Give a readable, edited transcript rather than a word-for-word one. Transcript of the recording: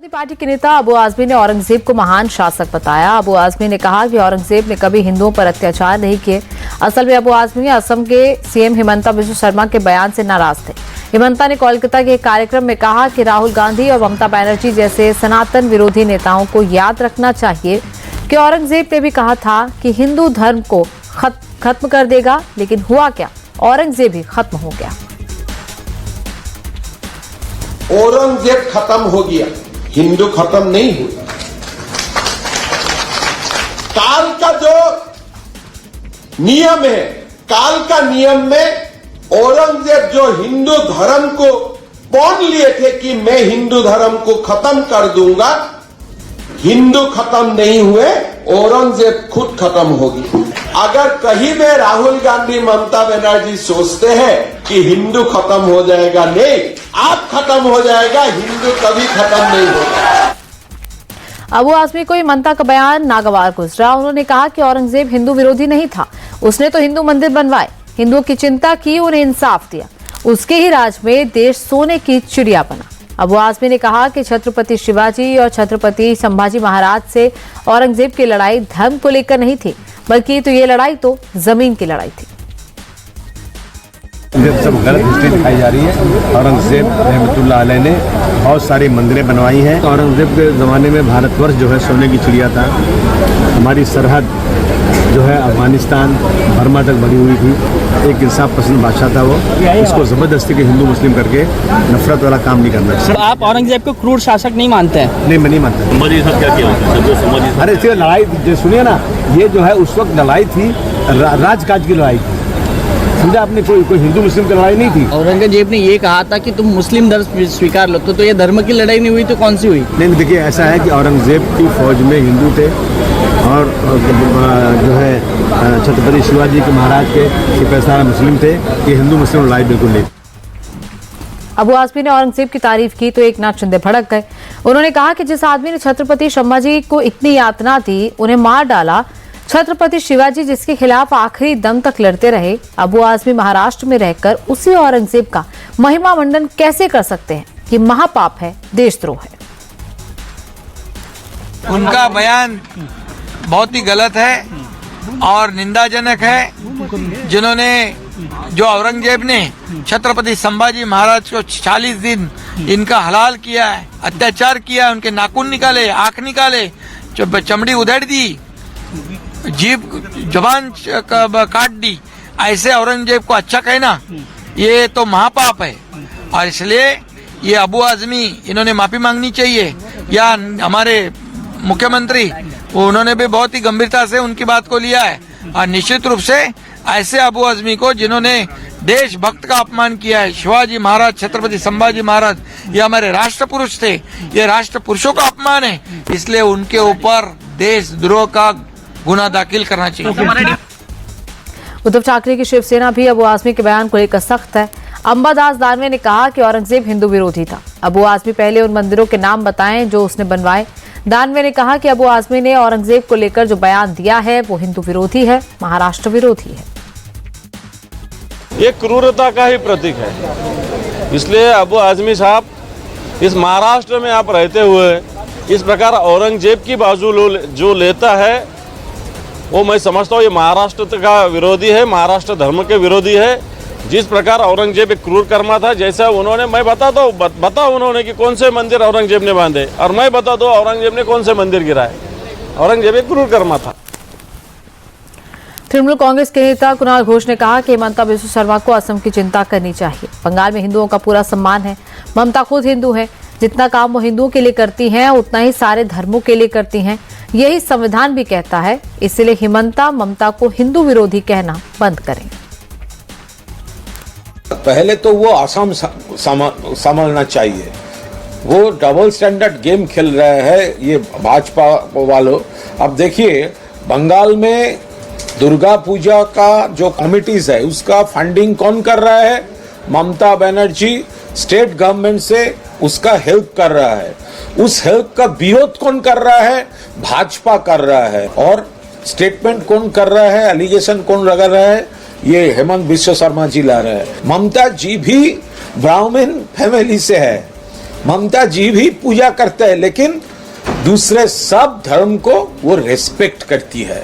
Party के नेता अबू आजमी ने औरंगजेब को महान शासक बताया। अबू आजमी ने कहा कि औरंगजेब ने कभी हिंदुओं पर अत्याचार नहीं किए। असल में अबू आजमी असम के सीएम हिमंता बिस्वा शर्मा के बयान से नाराज थे। हिमंता ने कोलकाता के एक कार्यक्रम में कहा कि राहुल गांधी और ममता बनर्जी जैसे सनातन विरोधी नेताओं को याद रखना चाहिए कि औरंगजेब ने भी कहा था कि हिंदू धर्म को खत्म कर देगा, लेकिन हुआ क्या? औरंगजेब ही खत्म हो गया। औरंगजेब खत्म हो गया, हिंदू खत्म नहीं हुआ। काल का जो नियम है, काल का नियम में औरंगजेब जो हिंदू धर्म को पौन लिए थे कि मैं हिंदू धर्म को खत्म कर दूंगा, हिंदू खत्म नहीं हुए, औरंगजेब खुद खत्म होगी। अगर कहीं में राहुल गांधी ममता बनर्जी सोचते हैं कि हिंदू खत्म हो जाएगा, नहीं, आप खत्म हो जाएगा, हिंदू कभी खत्म नहीं होगा। अबू आजमी को हिमंता का बयान नागवार गुजरा। उन्होंने कहा कि औरंगजेब हिंदू विरोधी नहीं था, उसने तो हिंदू मंदिर बनवाए, हिंदुओं की चिंता की, उन्हें इंसाफ दिया। उसके ही राज में देश सोने की चिड़िया बना। अबू आजमी ने कहा कि छत्रपति शिवाजी और छत्रपति संभाजी महाराज से औरंगजेब की लड़ाई धर्म को लेकर नहीं थी, बल्कि तो ये लड़ाई तो जमीन की लड़ाई थी। सब गलत हिस्ट्री दिखाई जा रही है। औरंगजेब रहमतुल्लाह अलैह ने बहुत सारी मंदिरें बनवाई हैं। औरंगजेब के ज़माने में भारतवर्ष जो है सोने की चिड़िया था। हमारी सरहद जो है अफगानिस्तान बर्मा तक बनी हुई थी। एक इंसाफ पसंद बादशाह था वो, इसको ज़बरदस्ती के हिंदू मुस्लिम करके नफरत वाला काम नहीं करना। सर, आप औरंगजेब को क्रूर शासक नहीं मानते हैं? नहीं, मैं नहीं मानता। संभाजी साहब क्या किया? अरे सिर्फ लड़ाई सुनिए ना, ये जो है उस वक्त लड़ाई थी, राजकाज की लड़ाई थी, समझा आपने? कोई हिंदू मुस्लिम की लड़ाई नहीं थी। औरंगजेब ने ये कहा था कि तुम मुस्लिम धर्म स्वीकार लो, तो ये धर्म की लड़ाई नहीं हुई तो कौन सी हुई? नहीं, देखिए ऐसा है कि औरंगजेब की फौज में हिंदू थे और जो है छत्रपति शिवाजी के महाराज के सिपहसार मुस्लिम थे। ये हिंदू मुस्लिम लड़ाई बिल्कुल नहीं। अबू आजमी ने औरंगजेब की तारीफ की तो एक नाथ शिंदे भड़क गए। उन्होंने कहा कि जिस आदमी ने छत्रपति संभाजी को इतनी यातना दी, उन्हें मार डाला, छत्रपति शिवाजी जिसके खिलाफ आखिरी दम तक लड़ते रहे, अबू आजमी महाराष्ट्र में रहकर उसी औरंगजेब का महिमा मंडन कैसे कर सकते हैं? ये महापाप है, देशद्रोह है। उनका बयान बहुत ही गलत है और निंदाजनक है। जिन्होंने जो औरंगजेब ने छत्रपति संभाजी महाराज को 40 दिन इनका हलाल किया है, अत्याचार किया, उनके नाखून निकाले, आंख निकाले, चमड़ी उधेड़ दी, जीभ जबान काट दी, ऐसे औरंगजेब को अच्छा कहना ये तो महापाप है। और इसलिए ये अबू आजमी इन्होंने माफी मांगनी चाहिए, या हमारे मुख्यमंत्री उन्होंने भी बहुत ही गंभीरता से उनकी बात को लिया है। और निश्चित रूप से ऐसे अबू आजमी को जिन्होंने देशभक्त का अपमान किया है, शिवाजी महाराज, छत्रपति संभाजी महाराज, ये हमारे राष्ट्र पुरुष थे, ये राष्ट्र पुरुषों का अपमान है, इसलिए उनके ऊपर देशद्रोह का गुना दाखिल करना चाहिए। उद्धव ठाकरे की शिवसेना भी अबू आजमी के बयान को लेकर सख्त है। अंबादास दानवे ने कहा कि औरंगजेब हिंदू विरोधी था। अबू आजमी पहले उन मंदिरों के नाम बताएं जो उसने बनवाए। दानवे ने कहा कि अबू आजमी ने औरंगजेब को लेकर जो बयान दिया है वो हिंदू विरोधी है, महाराष्ट्र विरोधी है। ये क्रूरता का ही प्रतीक है। इसलिए अबू आजमी साहब, इस महाराष्ट्र में आप रहते हुए इस प्रकार औरंगजेब की बाजू जो लेता है, वो मैं समझता हूँ ये महाराष्ट्र का विरोधी है, महाराष्ट्र धर्म के विरोधी है। जिस प्रकार औरंगजेब एक क्रूर कर्मा था, जैसा उन्होंने, मैं बताता हूँ, बताओ उन्होंने कि कौन से मंदिर औरंगजेब ने बांधे, और मैं बता दो औरंगजेब ने कौन से मंदिर गिराए। औरंगजेब एक क्रूर कर्मा था। तृणमूल कांग्रेस के नेता कुणाल घोष ने कहा कि हिमंता बिस्वा शर्मा को असम की चिंता करनी चाहिए। बंगाल में हिंदुओं का पूरा सम्मान है। ममता खुद हिंदू है, जितना काम वो हिंदुओं के लिए करती हैं उतना ही सारे धर्मों के लिए करती हैं, यही संविधान भी कहता है। इसलिए हिमंता ममता को हिंदू विरोधी कहना बंद करें। पहले तो वो असम संभालना चाहिए। वो डबल स्टैंडर्ड गेम खेल रहे हैं ये भाजपा वालों। अब देखिए, बंगाल में दुर्गा पूजा का जो कमिटीज है उसका फंडिंग कौन कर रहा है? ममता बनर्जी स्टेट गवर्नमेंट से उसका हेल्प कर रहा है। उस हेल्प का विरोध कौन कर रहा है? भाजपा कर रहा है। और स्टेटमेंट कौन कर रहा है, एलिगेशन कौन लगा रहा है? ये हेमंत बिस्वा शर्मा जी ला रहे हैं। ममता जी भी ब्राह्मण फैमिली से है, ममता जी भी पूजा करते हैं, लेकिन दूसरे सब धर्म को वो रेस्पेक्ट करती है।